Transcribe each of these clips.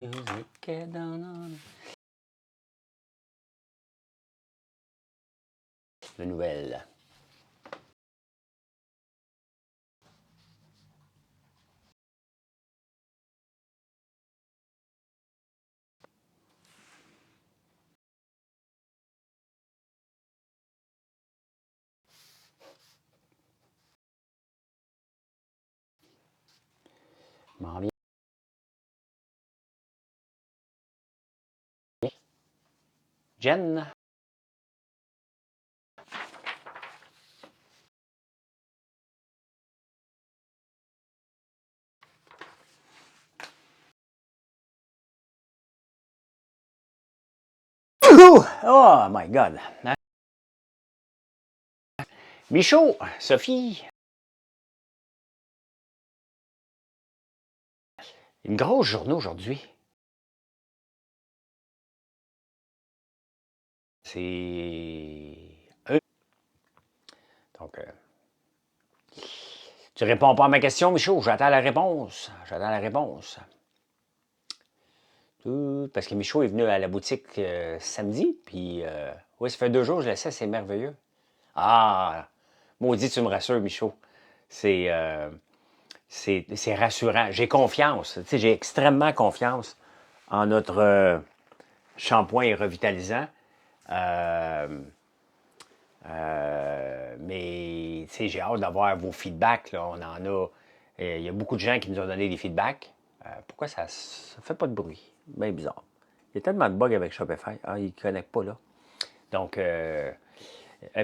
Musique dans de nouvelles. M'en viens. Jen. Oh my God. Michaud, Sophie. Une grosse journée aujourd'hui. C'est Donc, tu réponds pas à ma question, Michaud. J'attends la réponse. J'attends la réponse. Parce que Michaud est venu à la boutique samedi. Puis, oui, ça fait 2 jours que je l'essaie. C'est merveilleux. Ah, maudit, tu me rassures, Michaud. C'est c'est rassurant. J'ai confiance. Tu sais, j'ai extrêmement confiance en notre shampoing revitalisant. Mais tu sais, j'ai hâte d'avoir vos feedbacks. Là. On en a. Il y a beaucoup de gens qui nous ont donné des feedbacks. Pourquoi ça ne fait pas de bruit? Bien bizarre. Il y a tellement de bugs avec Shopify. Ah, il ne connecte pas là. Donc,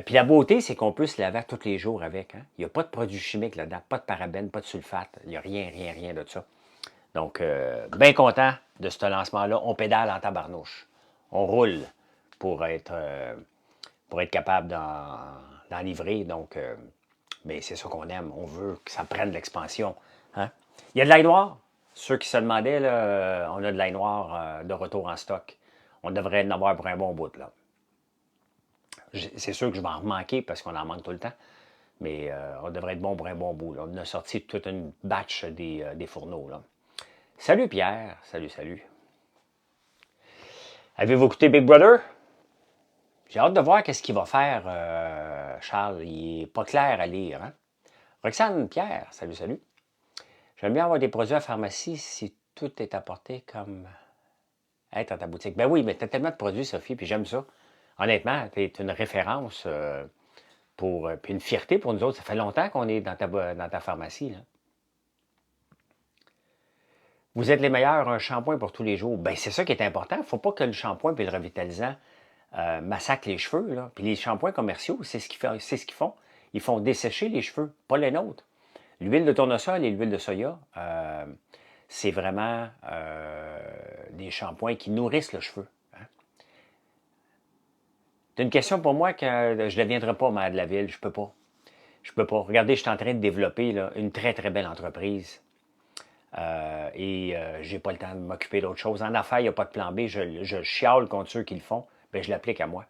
puis la beauté, c'est qu'on peut se laver tous les jours avec. Hein? Il n'y a pas de produits chimiques là-dedans, pas de parabènes, pas de sulfate. Il n'y a rien, rien, rien de ça. Donc, bien content de ce lancement-là. On pédale en tabarnouche. On roule pour être capable d'en livrer. Donc, mais c'est ça qu'on aime. On veut que ça prenne de l'expansion. Hein? Il y a de l'ail noir. Ceux qui se demandaient, là, on a de l'ail noir de retour en stock. On devrait en avoir pour un bon bout. Là. C'est sûr que je vais en manquer parce qu'on en manque tout le temps. Mais on devrait être bon pour un bon bout. Là. On a sorti toute une batch des fourneaux. Là. Salut Pierre. Salut, salut. Avez-vous écouté Big Brother? J'ai hâte de voir qu'est-ce qu'il va faire, Charles. Il n'est pas clair à lire. Hein? Roxane Pierre, salut, salut. J'aime bien avoir des produits à pharmacie si tout est apporté comme être à ta boutique. Ben oui, mais tu as tellement de produits, Sophie, puis j'aime ça. Honnêtement, tu es une référence puis une fierté pour nous autres. Ça fait longtemps qu'on est dans ta pharmacie. Là. Vous êtes les meilleurs, un shampoing pour tous les jours. Ben c'est ça qui est important. Il ne faut pas que le shampoing et le revitalisant massacrent les cheveux. Là. Puis les shampoings commerciaux, c'est ce qu'ils font. Ils font dessécher les cheveux, pas les nôtres. L'huile de tournesol et l'huile de soya, c'est vraiment des shampoings qui nourrissent le cheveu. Hein. C'est une question pour moi que je ne deviendrai pas maire de la ville. Je peux pas. Je peux pas. Regardez, je suis en train de développer là, une très, très belle entreprise. J'ai pas le temps de m'occuper d'autre chose. En affaires, il n'y a pas de plan B. Je chiale contre ceux qui le font. Bien, je l'applique à moi.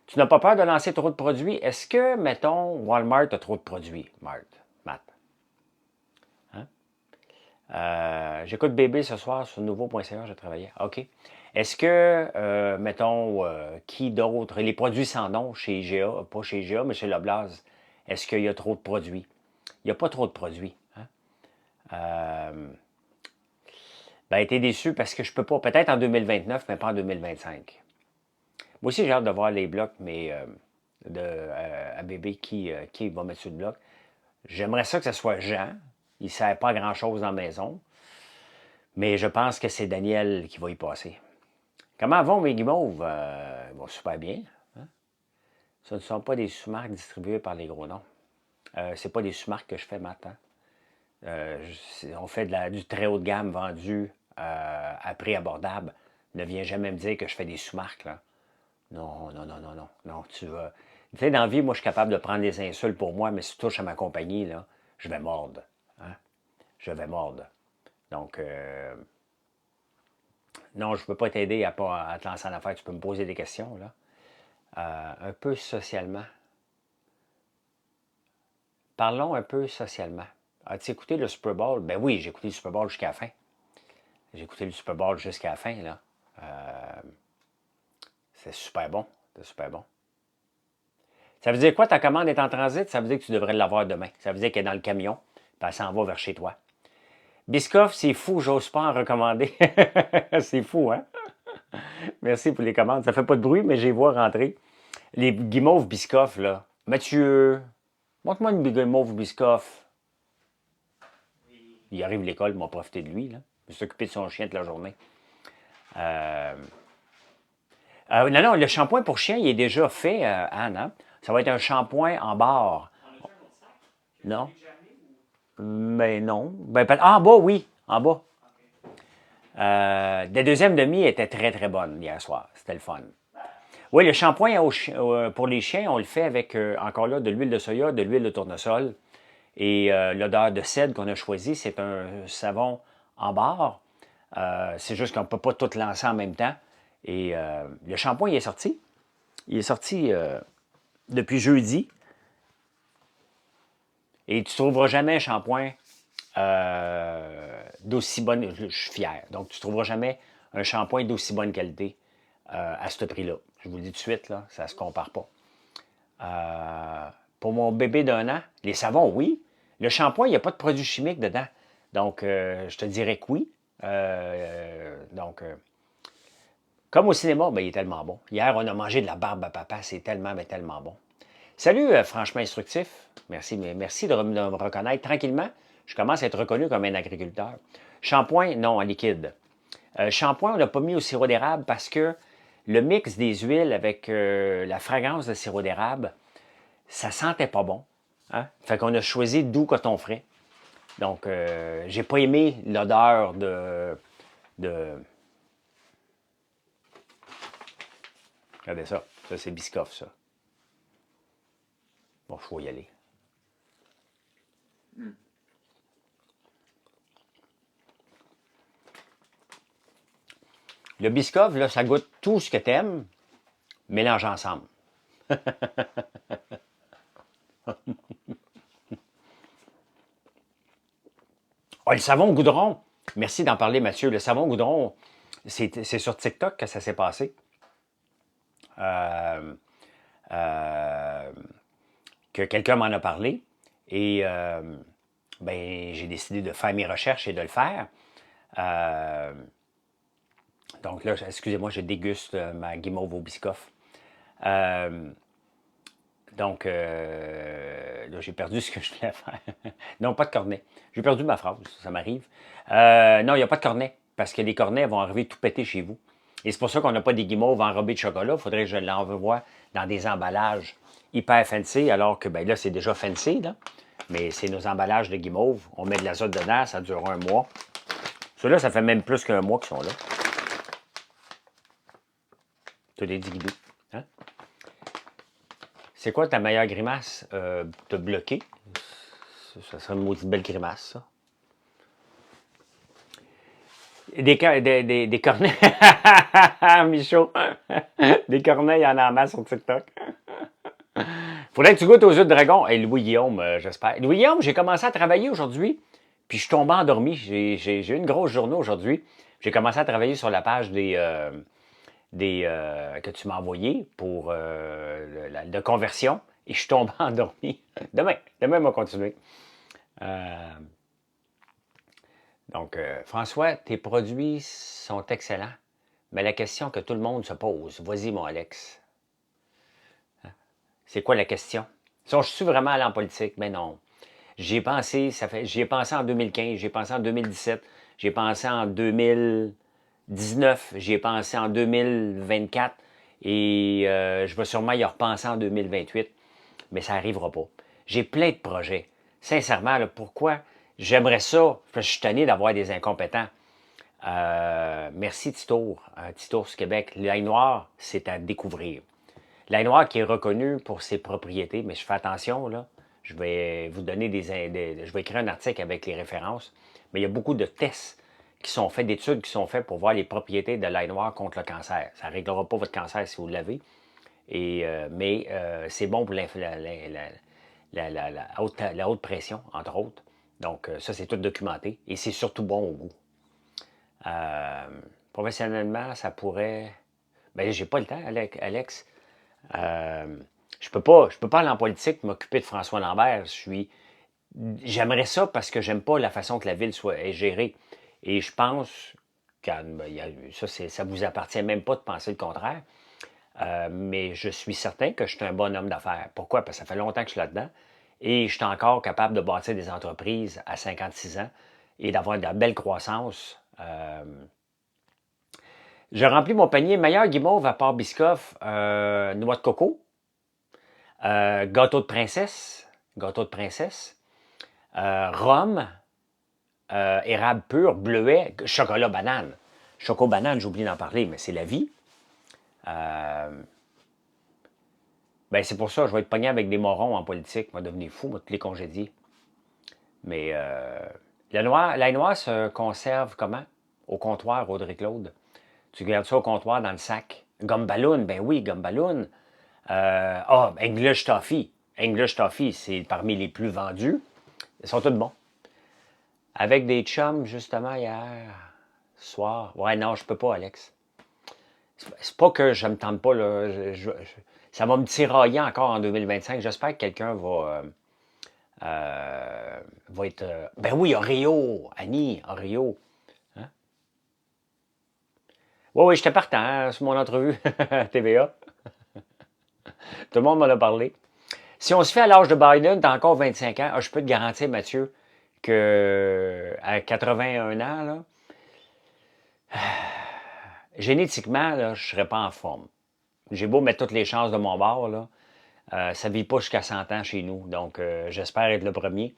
Tu n'as pas peur de lancer trop de produits? Est-ce que, mettons, Walmart a trop de produits, Matt? Hein? J'écoute Bébé ce soir sur nouveau.ca, je travaillais. OK. Est-ce que, mettons, qui d'autre? Les produits sans nom chez IGA, pas chez IGA, mais chez Loblaws, est-ce qu'il y a trop de produits? Il n'y a pas trop de produits. Hein? Ben, t'es déçu parce que je peux pas. Peut-être en 2029, mais pas en 2025. Moi aussi, j'ai hâte de voir les blocs, mais à bébé qui va mettre sur le bloc. J'aimerais ça que ce soit Jean. Il ne sert pas à grand-chose dans la maison. Mais je pense que c'est Daniel qui va y passer. Comment vont mes guimauves? Ils vont super bien. Hein? Ce ne sont pas des sous-marques distribuées par les gros noms. Ce n'est pas des sous-marques que je fais maintenant. On fait du très haut de gamme vendu à prix abordable. Ne viens jamais me dire que je fais des sous-marques. Là. Non, non, non, non, non. Non, tu vas. Tu sais, dans la vie, moi, je suis capable de prendre les insultes pour moi, mais si tu touches à ma compagnie, là, je vais mordre. Hein? Je vais mordre. Donc, non, je ne peux pas t'aider à te lancer en affaires. Tu peux me poser des questions, là. Un peu socialement. Parlons un peu socialement. As-tu écouté le Super Bowl? Ben oui, j'ai écouté le Super Bowl jusqu'à la fin. J'ai écouté le Super Bowl jusqu'à la fin, là. C'est super bon. C'est super bon. Ça veut dire quoi, ta commande est en transit? Ça veut dire que tu devrais l'avoir demain. Ça veut dire qu'elle est dans le camion, puis elle s'en va vers chez toi. Biscoff, c'est fou, j'ose pas en recommander. C'est fou, hein? Merci pour les commandes. Ça fait pas de bruit, mais je les vois rentrer. Les guimauves Biscoff, là. Mathieu, montre-moi une guimauve Biscoff. Il arrive à l'école, il m'a profité de lui, là. Il s'est occupé de son chien toute la journée. Non, non, le shampoing pour chien, il est déjà fait, Anne. Hein? Ça va être un shampoing en barre. Non? Mais non. Ben, en bas, oui. En bas. La deuxième demi était très, très bonne hier soir. C'était le fun. Oui, le shampoing pour les chiens, on le fait avec, encore là, de l'huile de soya, de l'huile de tournesol. Et l'odeur de cèdre qu'on a choisi, c'est un savon en barre. C'est juste qu'on ne peut pas tout lancer en même temps. Et le shampoing, il est sorti. Il est sorti depuis jeudi. Et tu ne trouveras jamais un shampoing d'aussi bonne... Je suis fier. Donc, tu ne trouveras jamais un shampoing d'aussi bonne qualité à ce prix-là. Je vous le dis tout de suite, là, ça ne se compare pas. Pour mon bébé d'1 an, les savons, oui. Le shampoing, il n'y a pas de produits chimiques dedans. Donc, je te dirais que oui. Comme au cinéma, ben, il est tellement bon. Hier, on a mangé de la barbe à papa. C'est tellement, mais tellement bon. Salut, franchement instructif. Merci, mais merci de me reconnaître. Tranquillement, je commence à être reconnu comme un agriculteur. Shampoing, non, en liquide. Shampoing, on l'a pas mis au sirop d'érable parce que le mix des huiles avec la fragrance de sirop d'érable, ça sentait pas bon. Hein? Fait qu'on a choisi doux coton frais. Donc, j'ai pas aimé l'odeur de... Regardez ça. Ça, c'est Biscoff, ça. Bon, il faut y aller. Le Biscoff, là, ça goûte tout ce que tu aimes, mélange ensemble. Oh, le savon goudron. Merci d'en parler, Mathieu. Le savon goudron, c'est sur TikTok que ça s'est passé. Que quelqu'un m'en a parlé. Et ben, j'ai décidé de faire mes recherches et de le faire. Donc là, excusez-moi, je déguste ma guimauve au Biscoff. Donc, là, j'ai perdu ce que je voulais faire. Non, pas de cornet. J'ai perdu ma phrase, ça m'arrive. Non, il n'y a pas de cornet, parce que les cornets vont arriver tout péter chez vous. Et c'est pour ça qu'on n'a pas des guimauves enrobées de chocolat. Il faudrait que je l'envoie dans des emballages hyper fancy, alors que ben là, c'est déjà fancy, là. Mais c'est nos emballages de guimauve. On met de l'azote dedans, ça dure 1 mois. Ceux-là, ça fait même plus qu'1 mois qu'ils sont là. Tous les digidous. Hein? C'est quoi ta meilleure grimace? Te bloquer. Ça serait une maudite belle grimace, ça. Des cornets. Michaud. Des cornets, il y en a en masse sur TikTok. Faudrait que tu goûtes aux œufs de dragon. Et Louis-Guillaume, j'espère. Louis-Guillaume, j'ai commencé à travailler aujourd'hui, puis je suis tombé endormi. J'ai eu une grosse journée aujourd'hui. J'ai commencé à travailler sur la page que tu m'as envoyé pour de conversion, et je suis tombé endormi. Demain, on va continuer. Donc, François, tes produits sont excellents, mais la question que tout le monde se pose, vas-y mon Alex, c'est quoi la question? Je suis vraiment allé en politique? Mais non. J'y ai pensé, j'y ai pensé en 2015, j'y ai pensé en 2017, j'y ai pensé en 2019, j'y ai pensé en 2024, et je vais sûrement y repenser en 2028, mais ça n'arrivera pas. J'ai plein de projets. Sincèrement, là, pourquoi? J'aimerais ça, parce que je suis tanné d'avoir des incompétents. Merci Titour, Titour du Québec. L'ail noir, c'est à découvrir. L'ail noir qui est reconnu pour ses propriétés, mais je fais attention, là. Je vais vous donner je vais écrire un article avec les références, mais il y a beaucoup de tests qui sont faits, d'études qui sont faites pour voir les propriétés de l'ail noir contre le cancer. Ça ne réglera pas votre cancer si vous l'avez, mais c'est bon pour la haute pression, entre autres. Donc, ça, c'est tout documenté et c'est surtout bon au goût. Euh, Professionnellement, ça pourrait... Ben, j'ai pas le temps, Alex. Euh, je peux pas aller en politique m'occuper de François Lambert. J'aimerais ça parce que j'aime pas la façon que la ville est gérée. Et je pense ça vous appartient même pas de penser le contraire. Mais je suis certain que je suis un bon homme d'affaires. Pourquoi? Parce que ça fait longtemps que je suis là-dedans et je suis encore capable de bâtir des entreprises à 56 ans et d'avoir de la belle croissance. Je remplis mon panier meilleur guimauve à part Biscoff, noix de coco, gâteau de princesse, rhum, érable pur, bleuet, chocolat banane. Choco banane, j'ai oublié d'en parler, mais c'est la vie. Ben, c'est pour ça que je vais être pogné avec des morons en politique. Je vais devenir fou, moi, tous les congédier. Mais la noix se conserve comment? Au comptoir, Audrey-Claude. Tu gardes ça au comptoir dans le sac. Gumballoon, ben oui, Gumballoon. English Toffee. English Toffee, c'est parmi les plus vendus. Ils sont tous bons. Avec des chums, justement, hier soir. Ouais, non, je peux pas, Alex. C'est pas que je me tente pas, là. Ça va me tirailler encore en 2025. J'espère que quelqu'un va être... Ben oui, Oreo, Annie, Oreo. Hein? Oui, oui, j'étais partant sur mon entrevue à TVA. Tout le monde m'en a parlé. Si on se fait à l'âge de Biden, t'as encore 25 ans, je peux te garantir, Mathieu, que à 81 ans, là, génétiquement, là, je ne serais pas en forme. J'ai beau mettre toutes les chances de mon bord, là, ça ne vit pas jusqu'à 100 ans chez nous. Donc, j'espère être le premier.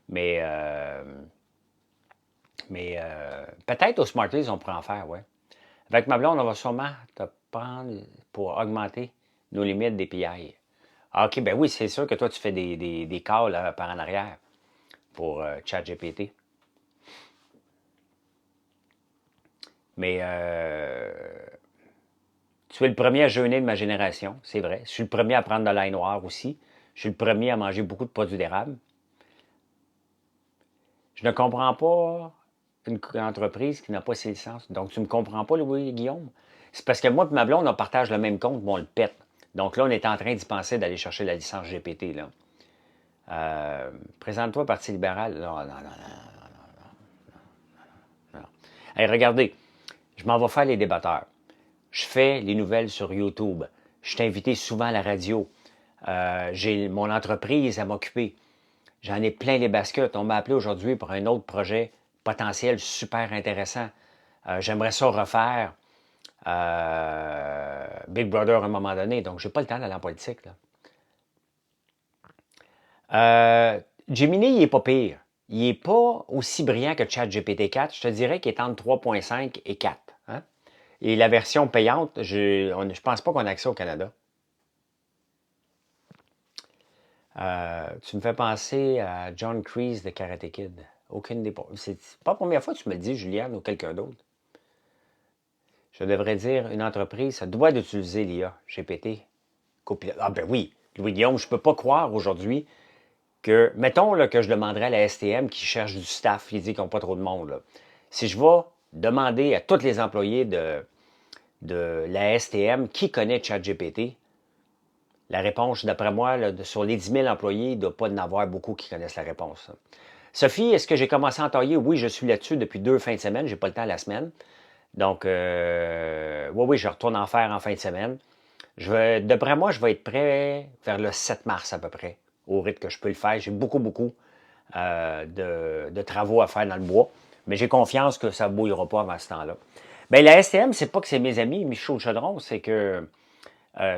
Mais peut-être aux Smarties, on pourrait en faire, ouais. Avec ma blonde, on va sûrement te prendre pour augmenter nos limites d'API. Ah, OK, ben oui, c'est sûr que toi, tu fais des calls par en arrière pour ChatGPT. Mais tu es le premier à jeûner de ma génération, c'est vrai. Je suis le premier à prendre de l'ail noir aussi. Je suis le premier à manger beaucoup de produits d'érable. Je ne comprends pas une entreprise qui n'a pas ses licences. Donc, tu ne me comprends pas, Louis Guillaume? C'est parce que moi et ma blonde, on partage le même compte, mais on le pète. Donc là, on est en train d'y penser d'aller chercher la licence GPT. Là. Présente-toi, Parti libéral. Non, non, non, non, non. Hey, regardez, je m'en vais faire les débatteurs. Je fais les nouvelles sur YouTube. Je suis invité souvent à la radio. J'ai mon entreprise à m'occuper. J'en ai plein les baskets. On m'a appelé aujourd'hui pour un autre projet potentiel super intéressant. J'aimerais ça refaire Big Brother à un moment donné. Donc, j'ai pas le temps d'aller en politique. Là. Gemini, il n'est pas pire. Il n'est pas aussi brillant que ChatGPT 4. Je te dirais qu'il est entre 3.5 et 4. Hein? Et la version payante, je ne pense pas qu'on a accès au Canada. Tu me fais penser à John Kreese de Karate Kid. Aucune des... C'est pas la première fois que tu me le dis, Juliane, ou quelqu'un d'autre. Je devrais dire, une entreprise, ça doit d'utiliser l'IA, GPT. Ah ben oui, Louis-Guillaume, je ne peux pas croire aujourd'hui que, mettons là, que je demanderais à la STM qui cherche du staff, qui dit qu'ils n'ont pas trop de monde. Là. Si je vais demander à tous les employés de la STM qui connaît ChatGPT, la réponse, d'après moi, là, sur les 10 000 employés, il ne doit pas y en avoir beaucoup qui connaissent la réponse. Sophie, est-ce que j'ai commencé à entailler? Oui, je suis là-dessus depuis 2 fins de semaine. Je n'ai pas le temps la semaine. Donc, oui, je retourne en faire en fin de semaine. D'après moi, je vais être prêt vers le 7 mars à peu près, au rythme que je peux le faire. J'ai beaucoup de travaux à faire dans le bois, mais j'ai confiance que ça ne bouillera pas avant ce temps-là. Bien, la STM, c'est pas que c'est mes amis, Michaud Chaudron, c'est que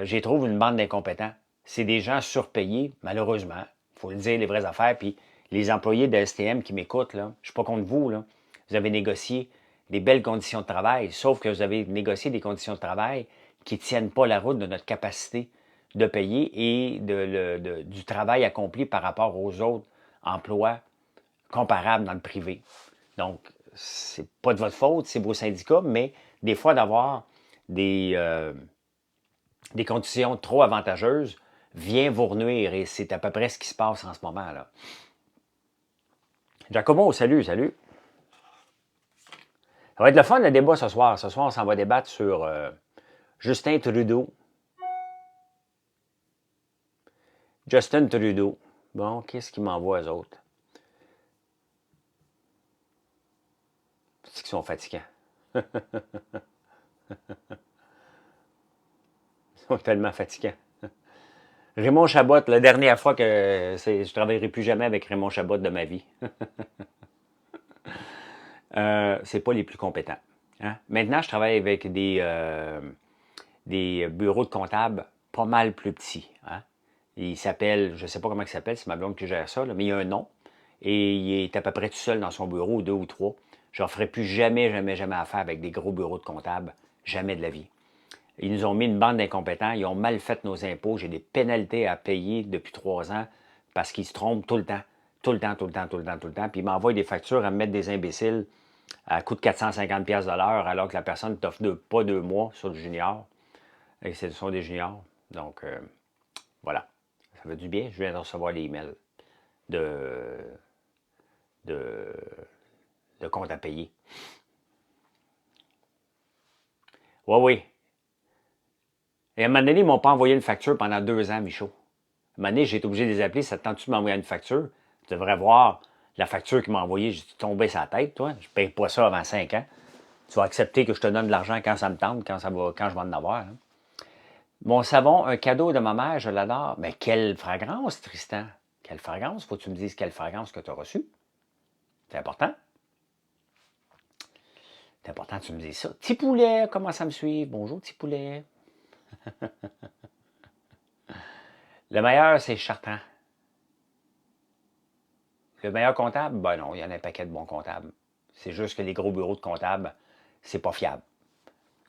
j'y trouve une bande d'incompétents. C'est des gens surpayés, malheureusement. Il faut le dire, les vraies affaires. Puis les employés de STM qui m'écoutent, là, je ne suis pas contre vous. Là. Vous avez négocié des belles conditions de travail, sauf que vous avez négocié des conditions de travail qui ne tiennent pas la route de notre capacité de payer et du travail accompli par rapport aux autres emplois comparables dans le privé. Donc, c'est pas de votre faute, c'est vos syndicats, mais des fois d'avoir des conditions trop avantageuses vient vous nuire et c'est à peu près ce qui se passe en ce moment. Là. Giacomo, salut, salut. Ça va être le fun, le débat ce soir. Ce soir, on s'en va débattre sur Justin Trudeau. Justin Trudeau. Bon, qu'est-ce qu'il m'envoie aux autres? C'est qu'ils sont fatigants. Ils sont tellement fatigants. Raymond Chabot, la dernière fois que je ne travaillerai plus jamais avec Raymond Chabot de ma vie. C'est pas les plus compétents. Hein? Maintenant, je travaille avec des bureaux de comptables pas mal plus petits. Hein? Il s'appelle, je ne sais pas comment il s'appelle, c'est ma blonde qui gère ça, là, mais il y a un nom. Et il est à peu près tout seul dans son bureau, 2 ou 3. Je ne ferai plus jamais, jamais, jamais affaire avec des gros bureaux de comptables. Jamais de la vie. Ils nous ont mis une bande d'incompétents. Ils ont mal fait nos impôts. J'ai des pénalités à payer depuis 3 ans parce qu'ils se trompent tout le temps. Tout le temps, tout le temps, tout le temps, tout le temps. Puis ils m'envoient des factures à me mettre des imbéciles à coût de 450$ de l'heure alors que la personne ne t'offre pas 2 mois sur le junior. Et ce sont des juniors. Donc, voilà. Ça fait du bien. Je viens de recevoir les emails de compte à payer. Oui, oui. Et à un moment donné, ils ne m'ont pas envoyé une facture pendant 2 ans, Michaud. À un moment donné, j'ai été obligé de les appeler. Ça te tente-tu de m'envoyer une facture? Tu devrais voir la facture qu'ils m'ont envoyée. J'ai tombé sa tête, toi. Je ne paye pas ça avant 5 ans. Tu vas accepter que je te donne de l'argent quand ça me tente, quand je vais en avoir. Hein. Mon savon, un cadeau de ma mère, je l'adore. Mais quelle fragrance, Tristan! Quelle fragrance? Faut que tu me dises quelle fragrance que tu as reçue. C'est important. C'est important que tu me dises ça. Petit poulet, comment ça me suit? Bonjour, petit poulet. Le meilleur, c'est Chartrand. Le meilleur comptable? Ben non, il y en a un paquet de bons comptables. C'est juste que les gros bureaux de comptables, c'est pas fiable.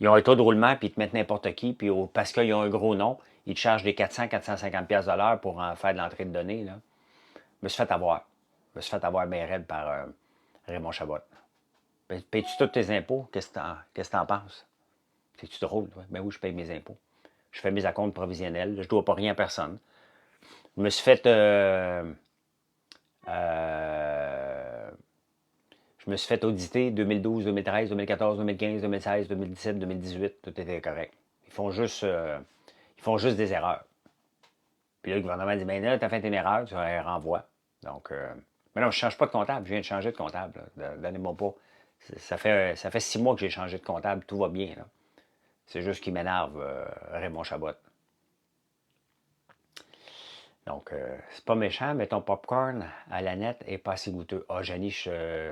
Ils ont un taux de roulement, puis ils te mettent n'importe qui, puis parce qu'ils ont un gros nom, ils te chargent des 400-450$ de l'heure pour en faire de l'entrée de données. Là. Je me suis fait avoir. Je me suis fait avoir bien raide par Raymond Chabot. Payes-tu tous tes impôts? Qu'est-ce que tu en penses? C'est-tu drôle, toi? Ben oui, je paye mes impôts. Je fais mes acomptes provisionnels. Je ne dois pas rien à personne. Je me suis fait... je me suis fait auditer 2012, 2013, 2014, 2015, 2016, 2017, 2018. Tout était correct. Ils font juste des erreurs. Puis là, le gouvernement dit, ben là, tu as fait une erreur, tu les renvoies. Donc, mais non, je ne change pas de comptable. Je viens de changer de comptable. Donnez-moi pas. Ça fait 6 mois que j'ai changé de comptable. Tout va bien. Là. C'est juste qu'il m'énerve, Raymond Chabot. Donc, c'est pas méchant, mais ton popcorn à la nette est pas assez goûteux. Ah, Janie, je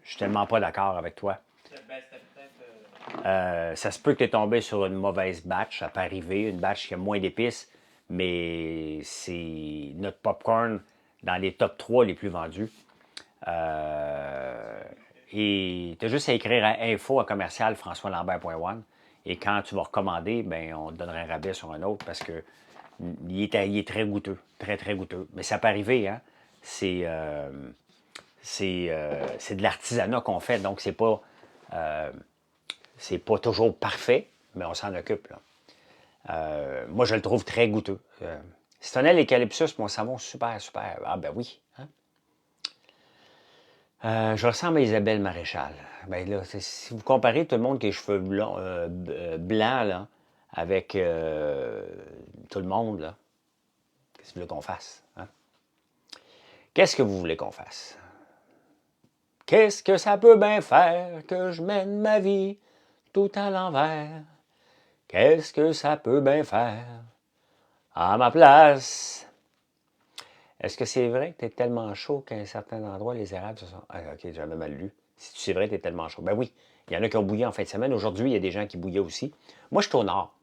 suis tellement pas d'accord avec toi. Ça se peut que tu es tombé sur une mauvaise batch. Ça peut arriver, une batch qui a moins d'épices, mais c'est notre popcorn dans les top 3 les plus vendus. Et tu as juste à écrire à info@commercial-françoislambert.one. Et quand tu vas recommander, ben, on te donnera un rabais sur un autre parce que il est très goûteux. Très, très goûteux. Mais ça peut arriver, hein? C'est de l'artisanat qu'on fait, donc c'est pas toujours parfait, mais on s'en occupe. Là. Moi, je le trouve très goûteux. Citronelle Eucalyptus, mon savon, super, super. Ah ben oui. Hein? Je ressemble à Isabelle Maréchal. Ben là, si vous comparez tout le monde qui a les cheveux blancs là, avec tout le monde, là, qu'est-ce que vous voulez qu'on fasse? Hein? Qu'est-ce que vous voulez qu'on fasse? Qu'est-ce que ça peut bien faire que je mène ma vie tout à l'envers? Qu'est-ce que ça peut bien faire à ma place? Est-ce que c'est vrai que tu es tellement chaud qu'à un certain endroit, les érables se sont... Ah, OK, j'avais mal lu. Si c'est vrai que tu es tellement chaud. Ben oui, il y en a qui ont bouilli en fin de semaine. Aujourd'hui, il y a des gens qui bouillaient aussi. Moi, je suis au nord.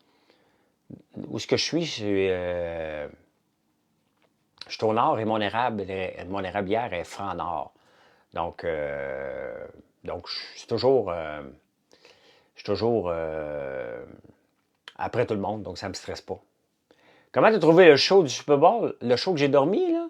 Où est-ce que je suis? Je suis au nord et mon érablière est franc nord. Donc je suis toujours... je suis toujours après tout le monde, donc ça ne me stresse pas. Comment tu as trouvé le show du Super Bowl? Le show que j'ai dormi, là?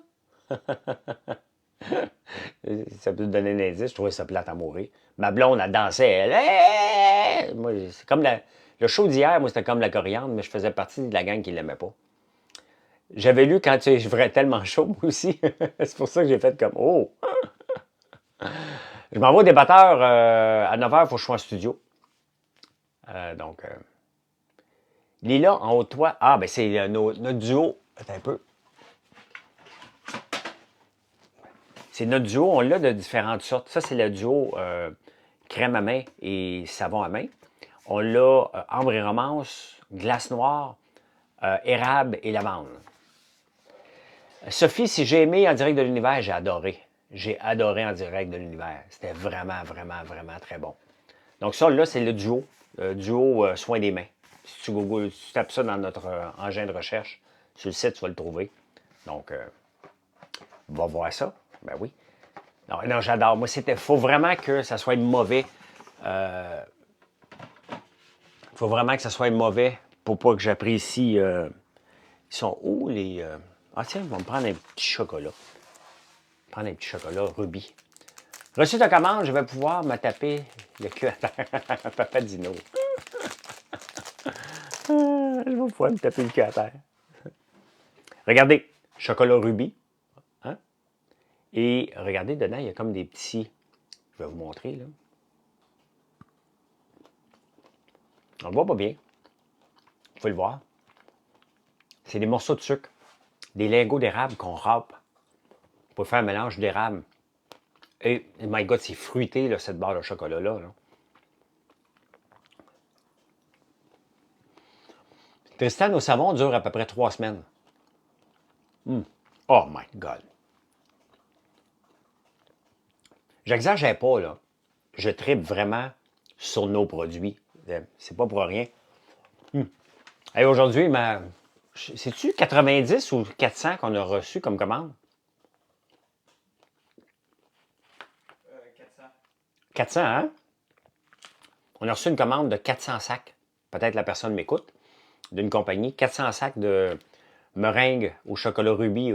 Ça peut te donner un indice. Je trouvais ça plate à mourir. Ma blonde, elle dansait. Elle, hey! Moi, c'est comme le show d'hier, moi, c'était comme la coriandre, mais je faisais partie de la gang qui ne l'aimait pas. J'avais lu quand tu es tellement chaud, moi aussi. C'est pour ça que j'ai fait comme, oh! Je m'en vais au débatteur à 9h, il faut que je sois en studio. Donc, Lila, en haut de toi. Ah, ben c'est notre duo. Attends un peu. C'est notre duo, on l'a de différentes sortes. Ça, c'est le duo crème à main et savon à main. On l'a ambre et romance, glace noire, érable et lavande. Sophie, si j'ai aimé En direct de l'univers, j'ai adoré. J'ai adoré En direct de l'univers. C'était vraiment, vraiment, vraiment très bon. Donc ça, là, c'est le duo soin des mains. Si tu, Google, si tu tapes ça dans notre engin de recherche, sur le site, tu vas le trouver. Donc, va voir ça. Ben oui. Non, non, j'adore. Moi, faut vraiment que ça soit mauvais. Faut vraiment que ça soit mauvais pour pas que j'apprécie. Ils sont où les. Ah, tiens, ils vont me prendre un petit chocolat. Prendre un petit chocolat Ruby. Reçu ta commande, je vais pouvoir me taper le cul à terre. Papa Dino. Je vais pouvoir me taper le cul à terre. Regardez, chocolat Ruby. Hein? Et regardez, dedans, il y a comme des petits. Je vais vous montrer, là. On le voit pas bien. Vous pouvez le voir. C'est des morceaux de sucre. Des lingots d'érable qu'on râpe pour faire un mélange d'érable. Et, my God, c'est fruité, là, cette barre de chocolat-là. Là. Tristan au savon dure à peu près 3 semaines. Oh my God. J'exagère pas, là. Je tripe vraiment sur nos produits. C'est pas pour rien. Hey, aujourd'hui, c'est-tu 90 ou 400 qu'on a reçu comme commande? 400. 400, hein? On a reçu une commande de 400 sacs. Peut-être la personne m'écoute. D'une compagnie. 400 sacs de meringue au chocolat rubis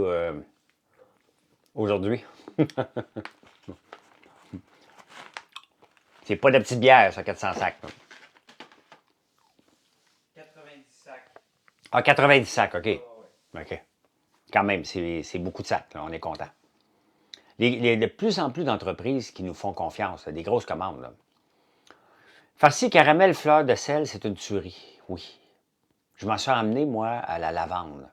aujourd'hui. C'est pas de la petite bière, ça, 400 sacs. Là. 90 sacs. Ah, 90 sacs, OK. Oh, ouais. OK. Quand même, c'est beaucoup de sacs. Là, on est content. De plus en plus d'entreprises qui nous font confiance. Là, des grosses commandes. Là. Farci caramel fleur de sel, c'est une tuerie. Oui. Je m'en suis emmené, moi, à la lavande.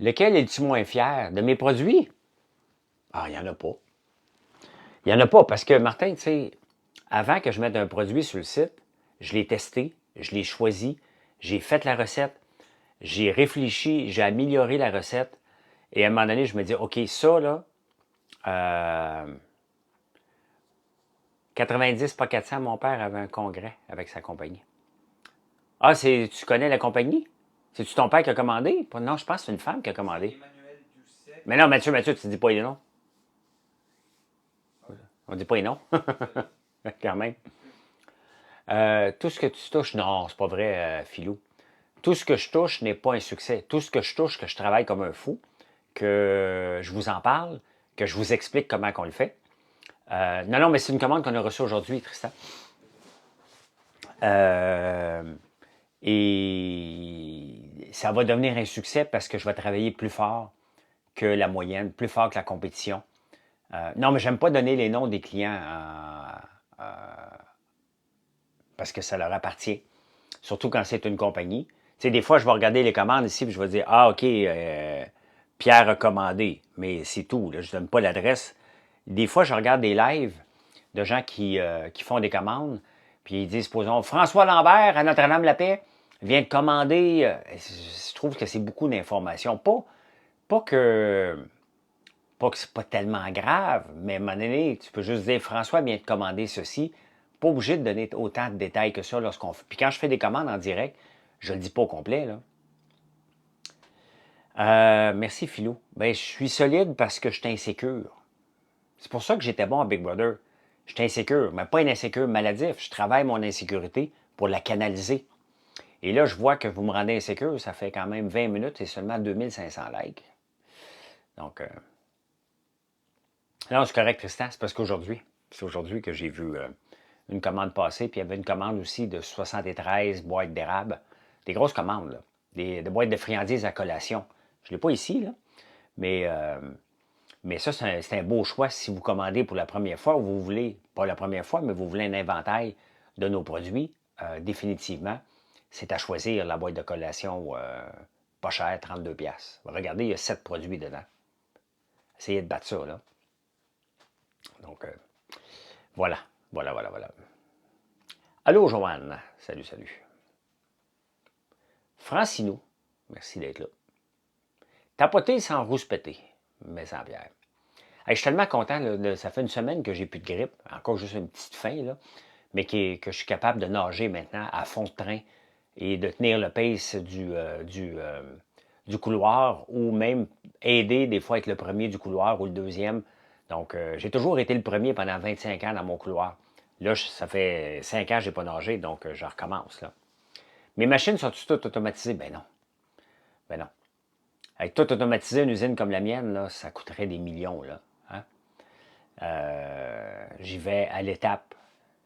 Lequel es-tu moins fier? De mes produits? Ah, il n'y en a pas. Il n'y en a pas parce que, Martin, tu sais, avant que je mette un produit sur le site, je l'ai testé, je l'ai choisi, j'ai fait la recette, j'ai réfléchi, j'ai amélioré la recette. Et à un moment donné, je me dis, OK, ça, là, 90, pas 400, mon père avait un congrès avec sa compagnie. Ah, tu connais la compagnie? C'est-tu ton père qui a commandé? Non, je pense que c'est une femme qui a commandé. Emmanuel Doucet. Mais non, Mathieu, tu dis pas les noms. On dit pas les noms. Quand même. Tout ce que tu touches, non, c'est pas vrai, Philou. Tout ce que je touche n'est pas un succès. Tout ce que je touche, que je travaille comme un fou, que je vous en parle, que je vous explique comment on le fait. Non, mais c'est une commande qu'on a reçue aujourd'hui, Tristan. Et ça va devenir un succès parce que je vais travailler plus fort que la moyenne, plus fort que la compétition. Non, mais j'aime pas donner les noms des clients parce que ça leur appartient. Surtout quand c'est une compagnie. Tu sais, des fois, je vais regarder les commandes ici et je vais dire, ah, OK, Pierre a commandé. Mais c'est tout. Là, je ne donne pas l'adresse. Des fois, je regarde des lives de gens qui font des commandes. Puis ils disent, supposons, François Lambert à Notre-Dame-la-Paix vient de commander. Je trouve que c'est beaucoup d'informations. Pas que c'est pas tellement grave, mais à un moment donné, tu peux juste dire François vient de commander ceci. Pas obligé de donner autant de détails que ça lorsqu'on fait. Puis quand je fais des commandes en direct, je le dis pas au complet, là. Merci, Philou. Ben, je suis solide parce que je suis insécure. C'est pour ça que j'étais bon à Big Brother. Je suis insécure, mais pas une insécure maladif. Je travaille mon insécurité pour la canaliser. Et là, je vois que vous me rendez insécure. Ça fait quand même 20 minutes et seulement 2500 likes. Donc, non, c'est correct, Tristan. C'est parce qu'aujourd'hui, c'est aujourd'hui que j'ai vu une commande passer. Puis il y avait une commande aussi de 73 boîtes d'érable. Des grosses commandes, là. Des boîtes de friandises à collation. Je ne l'ai pas ici, là. Mais Mais ça, c'est un beau choix si vous commandez pour la première fois ou vous voulez, pas la première fois, mais vous voulez un inventaire de nos produits, définitivement, c'est à choisir la boîte de collation pas chère, 32 pièces. Regardez, il y a 7 produits dedans. Essayez de battre ça, là. Donc, voilà, voilà. Allô, Joanne. Salut, salut. Francinou, merci d'être là. Tapoter sans rouspéter, mais sans bière. Hey, je suis tellement content, là, ça fait une semaine que j'ai plus de grippe, encore juste une petite faim, là, mais que je suis capable de nager maintenant à fond de train et de tenir le pace du couloir ou même aider des fois être le premier du couloir ou le deuxième. Donc, j'ai toujours été le premier pendant 25 ans dans mon couloir. Là, ça fait 5 ans que je n'ai pas nagé, donc je recommence. Là. Mes machines sont toutes automatisées? Ben non. Ben non. Avec tout automatisé, une usine comme la mienne, là, ça coûterait des millions. Là, hein? J'y vais à l'étape.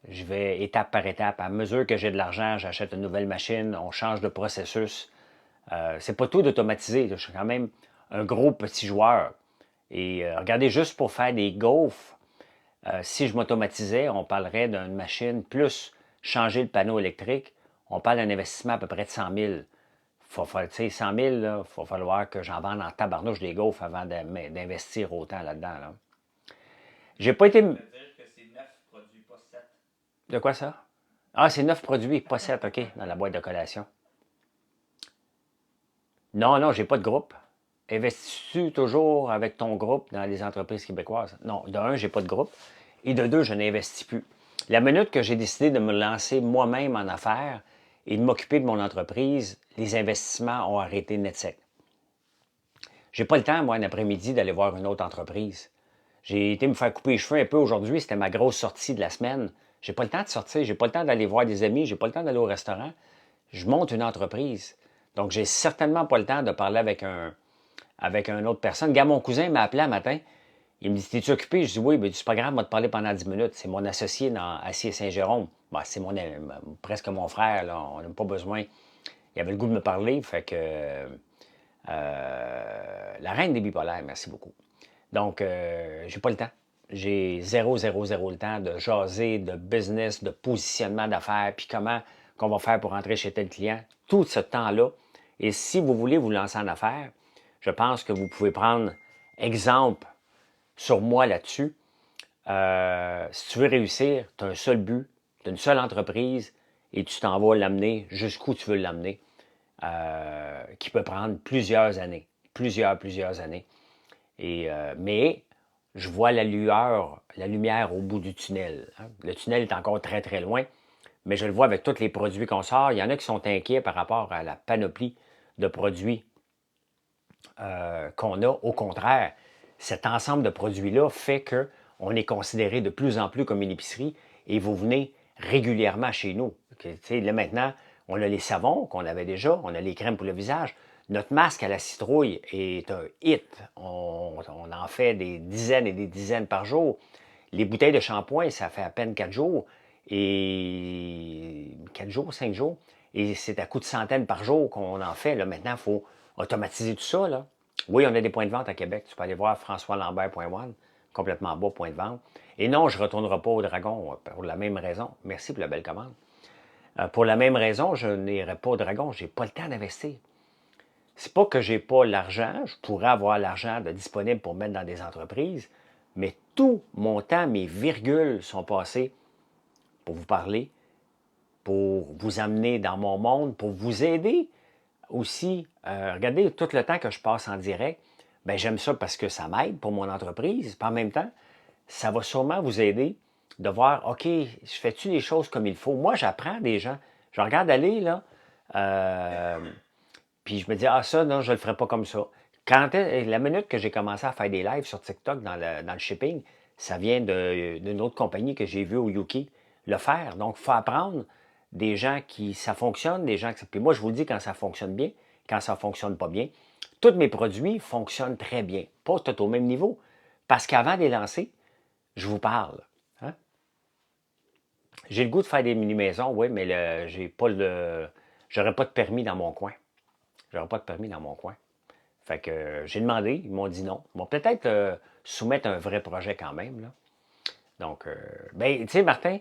Je vais étape par étape. À mesure que j'ai de l'argent, j'achète une nouvelle machine, on change de processus. C'est pas tout d'automatiser. Je suis quand même un gros petit joueur. Et regardez, juste pour faire des gaufres, si je m'automatisais, on parlerait d'une machine plus changer le panneau électrique. On parle d'un investissement à peu près de 100 000. Faut faire, tu sais, 100 000, il va falloir que j'en vende en tabarnouche des gaufres avant d'investir autant là-dedans. Là. J'ai pas été. Ça veut dire que c'est 9 produits, pas 7. De quoi ça? Ah, c'est 9 produits, pas 7, OK, dans la boîte de collation. Non, non, j'ai pas de groupe. Investis-tu toujours avec ton groupe dans les entreprises québécoises? Non, de un, j'ai pas de groupe. Et de deux, je n'investis plus. La minute que j'ai décidé de me lancer moi-même en affaires et de m'occuper de mon entreprise, les investissements ont arrêté net sec. J'ai pas le temps, moi, un après-midi, d'aller voir une autre entreprise. J'ai été me faire couper les cheveux un peu aujourd'hui, c'était ma grosse sortie de la semaine. J'ai pas le temps de sortir, j'ai pas le temps d'aller voir des amis, j'ai pas le temps d'aller au restaurant. Je monte une entreprise. Donc, j'ai certainement pas le temps de parler avec une autre personne. Regarde, mon cousin m'a appelé un matin. Il me dit, t'es-tu occupé? Je dis, oui, mais c'est pas grave, on va te parler pendant 10 minutes. C'est mon associé dans Acier Saint-Jérôme. Ben, c'est presque mon frère, là. On n'a pas besoin. Il avait le goût de me parler, fait que... la reine des bipolaires, merci beaucoup. Donc, j'ai pas le temps. J'ai zéro le temps de jaser, de business, de positionnement d'affaires, puis comment qu'on va faire pour entrer chez tel client. Tout ce temps-là. Et si vous voulez vous lancer en affaires, je pense que vous pouvez prendre exemple sur moi là-dessus. Si tu veux réussir, tu as un seul but, tu as une seule entreprise et tu t'en vas l'amener jusqu'où tu veux l'amener, qui peut prendre plusieurs années. Plusieurs années. Mais je vois la lumière au bout du tunnel. Hein. Le tunnel est encore très, très loin, mais je le vois avec tous les produits qu'on sort. Il y en a qui sont inquiets par rapport à la panoplie de produits qu'on a. Au contraire, cet ensemble de produits-là fait qu'on est considéré de plus en plus comme une épicerie et vous venez régulièrement chez nous. Là maintenant, on a les savons qu'on avait déjà, on a les crèmes pour le visage. Notre masque à la citrouille est un hit. On en fait des dizaines et des dizaines par jour. Les bouteilles de shampoing, ça fait à peine 4 jours. Et 4 jours, 5 jours. Et c'est à coup de centaines par jour qu'on en fait. Là, maintenant, il faut automatiser tout ça. Là. Oui, on a des points de vente à Québec. Tu peux aller voir françoislambert.one, complètement bas point de vente. Et non, je ne retournerai pas au Dragon pour la même raison. Merci pour la belle commande. Pour la même raison, je n'irai pas au Dragon. Je n'ai pas le temps d'investir. C'est pas que j'ai pas l'argent, je pourrais avoir l'argent disponible pour mettre dans des entreprises, mais tout mon temps, mes virgules sont passées pour vous parler, pour vous amener dans mon monde, pour vous aider aussi. Regardez, tout le temps que je passe en direct, ben j'aime ça parce que ça m'aide pour mon entreprise. Puis en même temps, ça va sûrement vous aider de voir, OK, je fais-tu les choses comme il faut? Moi, j'apprends des gens. Je regarde aller, là, puis je me dis, ah ça, non, je ne le ferai pas comme ça. La minute que j'ai commencé à faire des lives sur TikTok dans le shipping, ça vient d'une autre compagnie que j'ai vue au UK le faire. Donc, il faut apprendre des gens qui, ça fonctionne, des gens qui... Puis moi, je vous le dis quand ça fonctionne bien, quand ça ne fonctionne pas bien. Tous mes produits fonctionnent très bien. Pas tout au même niveau. Parce qu'avant de les lancer, je vous parle. Hein? J'ai le goût de faire des mini-maisons, oui, mais j'aurais pas de permis dans mon coin. J'aurais pas de permis dans mon coin. Fait que j'ai demandé, ils m'ont dit non. Ils m'ont peut-être soumettre un vrai projet quand même. Là. Donc, ben, tu sais, Martin,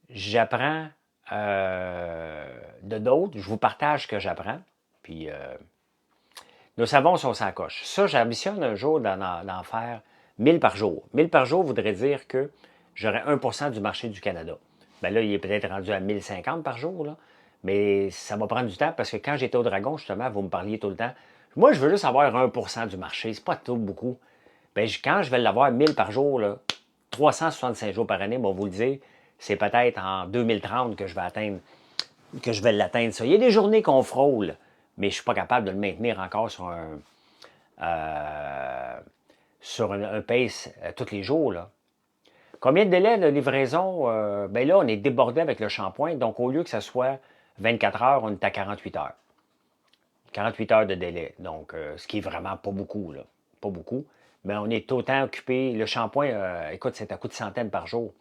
j'apprends de d'autres. Je vous partage ce que j'apprends. Puis, nos savons sont sans coche. Ça, j'ambitionne un jour d'en faire 1000 par jour. 1000 par jour voudrait dire que j'aurais 1% du marché du Canada. Ben là, il est peut-être rendu à 1050 par jour, là. Mais ça va prendre du temps parce que quand j'étais au Dragon, justement, vous me parliez tout le temps. Moi, je veux juste avoir 1% du marché. C'est pas tout beaucoup. Ben, quand je vais l'avoir 1000 par jour, là, 365 jours par année, on va vous le dire, c'est peut-être en 2030 que je vais atteindre, que je vais l'atteindre ça. Il y a des journées qu'on frôle, mais je ne suis pas capable de le maintenir encore sur un pace tous les jours. Là. Combien de délais de livraison? Ben là, on est débordé avec le shampoing, donc au lieu que ça soit 24 heures, on est à 48 heures. 48 heures de délai, donc ce qui est vraiment pas beaucoup, là. Pas beaucoup. Mais on est autant occupé. Le shampoing, écoute, c'est à coup de centaines par jour.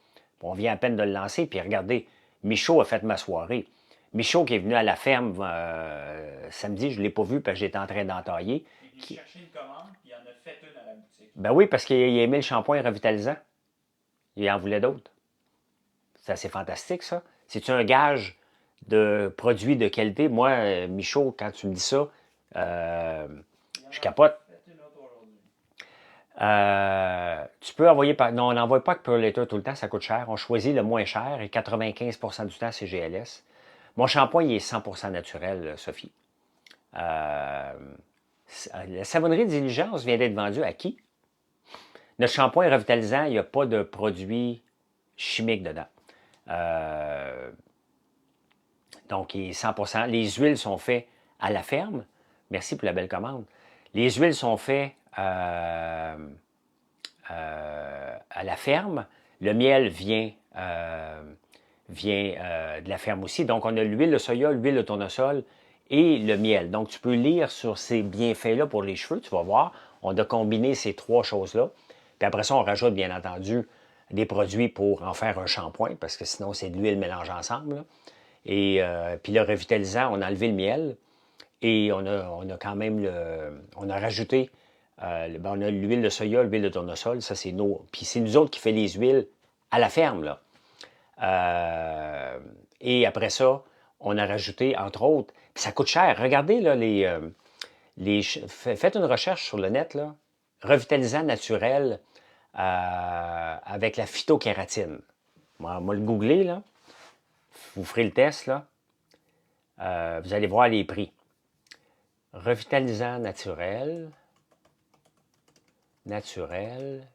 On vient à peine de le lancer, puis regardez, Michaud a fait ma soirée. Michaud qui est venu à la ferme samedi, je ne l'ai pas vu parce que j'étais en train d'entailler. Il est venu chercher une commande, puis il en a fait une à la boutique. Ben oui, parce qu'il a aimé le shampoing revitalisant. Il en voulait d'autres. C'est assez fantastique, ça. C'est-tu un gage de produits de qualité? Moi, Michaud, quand tu me dis ça, je capote. Tu peux envoyer par. Non, on n'envoie pas que Pearl Letter tout le temps, ça coûte cher. On choisit le moins cher et 95% du temps, c'est GLS. Mon shampoing, il est 100% naturel, Sophie. La savonnerie de diligence vient d'être vendue à qui? Notre shampoing revitalisant, il n'y a pas de produits chimiques dedans. Donc, il est 100%. Les huiles sont faites à la ferme. Merci pour la belle commande. Les huiles sont faites à la ferme. Le miel vient de la ferme aussi. Donc, on a l'huile de soya, l'huile de tournesol et le miel. Donc, tu peux lire sur ces bienfaits-là pour les cheveux. Tu vas voir, on a combiné ces trois choses-là. Puis après ça, on rajoute, bien entendu, des produits pour en faire un shampoing, parce que sinon, c'est de l'huile mélangée ensemble. Là. Et puis le revitalisant, on a enlevé le miel et on a quand même on a rajouté, on a l'huile de soya, l'huile de tournesol, ça c'est nos. Puis c'est nous autres qui fait les huiles à la ferme, là. Et après ça, on a rajouté, entre autres, puis ça coûte cher. Regardez, là, faites une recherche sur le net, là, revitalisant naturel avec la phytokératine. Moi, le googler, là. Vous ferez le test, là. Vous allez voir les prix. Revitalisant naturel,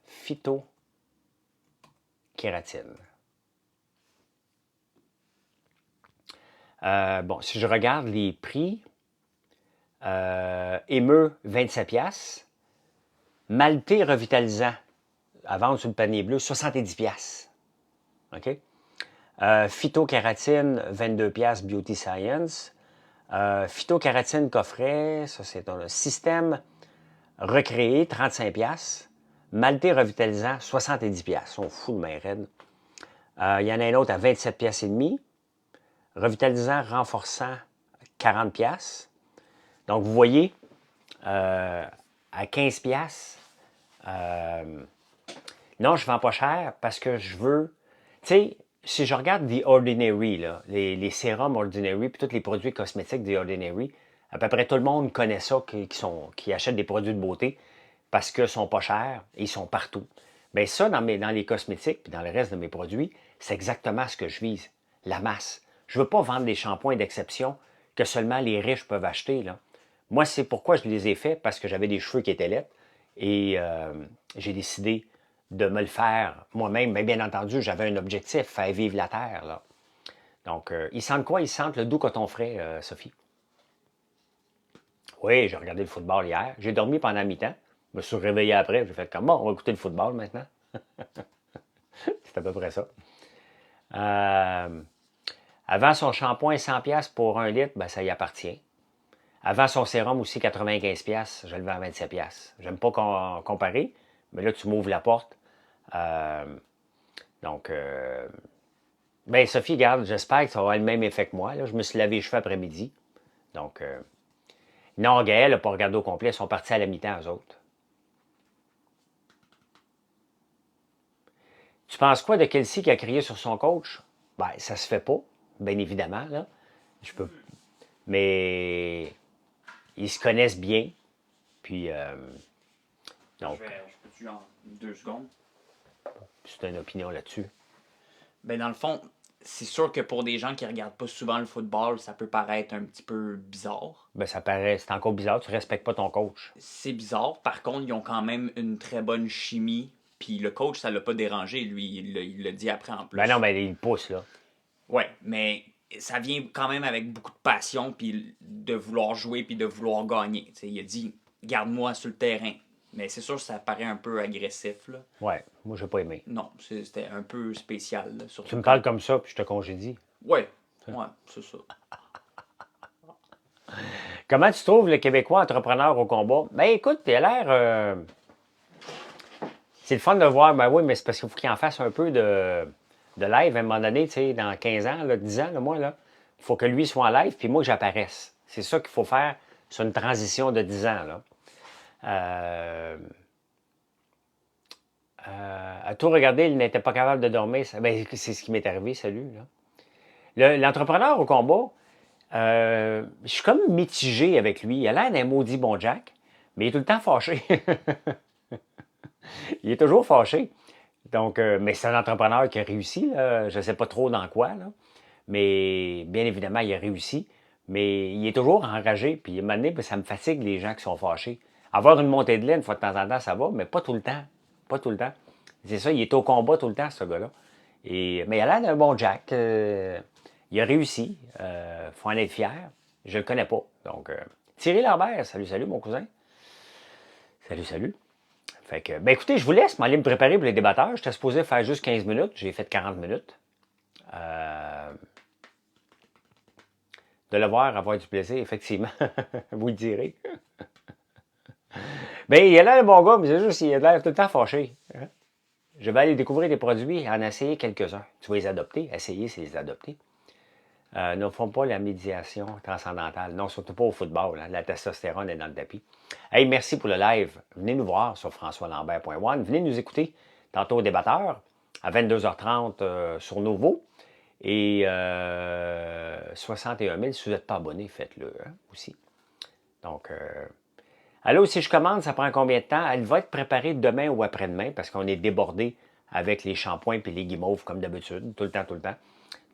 phytokératine. Bon, si je regarde les prix, émeu, 27$. Maltais revitalisant, à vendre sur le panier bleu, 70$. OK? Phytokératine, 22$, Beauty Science. Phytokératine coffret, ça c'est un système recréé, 35$. Maltais revitalisant, 70$. On fout de main raide. Il y en a un autre à 27,5$. Revitalisant renforçant, 40$. Donc, vous voyez, à 15$, non, je ne vends pas cher parce que je veux... Tu sais, si je regarde The Ordinary, là, les sérums Ordinary, puis tous les produits cosmétiques The Ordinary, à peu près tout le monde connaît ça, qui achètent des produits de beauté parce qu'ils ne sont pas chers et ils sont partout. Bien, ça, dans les cosmétiques puis dans le reste de mes produits, c'est exactement ce que je vise, la masse. Je ne veux pas vendre des shampoings d'exception que seulement les riches peuvent acheter. Là. Moi, c'est pourquoi je les ai faits, parce que j'avais des cheveux qui étaient laids et j'ai décidé de me le faire moi-même. Mais bien entendu, j'avais un objectif, faire vivre la terre. Là. Donc, ils sentent quoi? Ils sentent le doux coton frais, Sophie. Oui, j'ai regardé le football hier. J'ai dormi pendant mi-temps. Je me suis réveillé après. J'ai fait comme, bon, on va écouter le football maintenant. C'est à peu près ça. Avant son shampoing, 100$ pour 1 litre, ben, ça y appartient. Avant son sérum aussi, 95$, je le vends à 27$. J'aime pas comparer, mais là, tu m'ouvres la porte. Donc, ben Sophie, regarde, j'espère que ça va avoir le même effet que moi. Là. Je me suis lavé les cheveux après-midi. Donc, non, Gaël n'a pas regardé au complet. Ils sont partis à la mi-temps, eux autres. Tu penses quoi de Kelsey qui a crié sur son coach? Ben, ça se fait pas, bien évidemment, là. Je peux... Mais ils se connaissent bien. Puis, donc, Je peux-tu en 2 secondes? c'est une opinion là-dessus. Ben, dans le fond, c'est sûr que pour des gens qui regardent pas souvent le football, ça peut paraître un petit peu bizarre. Ben, ça paraît, c'est encore bizarre, tu respectes pas ton coach. C'est bizarre. Par contre, ils ont quand même une très bonne chimie. Puis le coach, ça l'a pas dérangé. Lui, il l'a dit après en plus. Ben non, ben il pousse, là. Ouais, mais ça vient quand même avec beaucoup de passion, puis de vouloir jouer, puis de vouloir gagner. T'sais, il a dit, garde-moi sur le terrain. Mais c'est sûr que ça paraît un peu agressif, là. Ouais, moi, j'ai pas aimé. Non, c'était un peu spécial, là, surtout Tu me parles comme ça, puis je te congédie. Ouais, c'est ça. Comment tu trouves le Québécois entrepreneur au combat? Ben écoute, il a l'air... C'est le fun de voir, ben oui, mais c'est parce qu'il faut qu'il en fasse un peu de live à un moment donné, tu sais, dans 15 ans, là, 10 ans, là, moi, là. Il faut que lui soit en live, puis moi, que j'apparaisse. C'est ça qu'il faut faire sur une transition de 10 ans, là. À tout regarder, il n'était pas capable de dormir. Ben, c'est ce qui m'est arrivé, salut, là. L'entrepreneur au combat, je suis comme mitigé avec lui. Il a l'air d'un maudit bon Jack, mais il est tout le temps fâché. Il est toujours fâché. Donc, mais c'est un entrepreneur qui a réussi. Là. Je ne sais pas trop dans quoi, là. Mais bien évidemment, il a réussi. Mais il est toujours enragé. Puis à un moment donné, ça me fatigue les gens qui sont fâchés. Avoir une montée de lait une fois de temps en temps, ça va, mais pas tout le temps. Pas tout le temps. C'est ça, il est au combat tout le temps, ce gars-là. Mais il a l'air d'un bon Jack. Il a réussi. Il faut en être fier. Je le connais pas. Donc, Thierry Lambert, salut, salut, mon cousin. Salut, salut. Fait que, ben écoutez, je vous laisse m'aller me préparer pour les débatteurs. J'étais supposé faire juste 15 minutes. J'ai fait 40 minutes. De le voir avoir du plaisir, effectivement. Vous le direz. Ben, il a l'air de bon gars, mais c'est juste qu'il a l'air tout le temps fâché. Je vais aller découvrir des produits, en essayer quelques-uns. Tu vas les adopter. Essayer, c'est les adopter. Ne font pas la médiation transcendantale. Non, surtout pas au football. Hein. La testostérone est dans le tapis. Hey, merci pour le live. Venez nous voir sur françoislambert.one. Venez nous écouter tantôt au débatteur à 22h30 sur Novo. Et 61 000, si vous n'êtes pas abonné, faites-le hein, aussi. Donc, allô, si je commande, ça prend combien de temps? Elle va être préparée demain ou après-demain parce qu'on est débordé avec les shampoings et les guimauves comme d'habitude, tout le temps, tout le temps.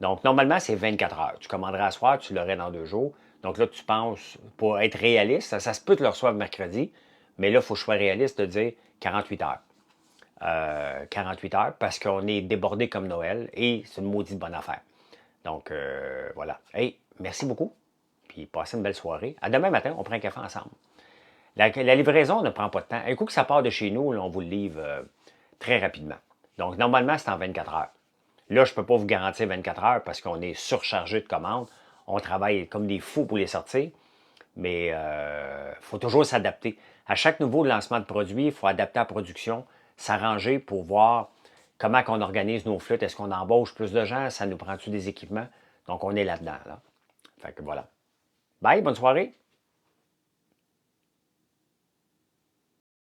Donc, normalement, c'est 24 heures. Tu commanderas à soir, tu l'aurais dans 2 jours. Donc là, tu penses, pour être réaliste, ça se peut que tu le reçoives mercredi, mais là, il faut que je sois réaliste de dire 48 heures. 48 heures parce qu'on est débordé comme Noël et c'est une maudite bonne affaire. Donc, voilà. Hey, merci beaucoup. Puis, passez une belle soirée. À demain matin, on prend un café ensemble. La livraison ne prend pas de temps. Un coup que ça part de chez nous, là, on vous le livre très rapidement. Donc, normalement, c'est en 24 heures. Là, je ne peux pas vous garantir 24 heures parce qu'on est surchargé de commandes. On travaille comme des fous pour les sortir. Mais il faut toujours s'adapter. À chaque nouveau lancement de produit, il faut adapter la production, s'arranger pour voir comment on organise nos flûtes. Est-ce qu'on embauche plus de gens? Ça nous prend-tu des équipements? Donc, on est là-dedans. Là. Fait que voilà. Bye, bonne soirée.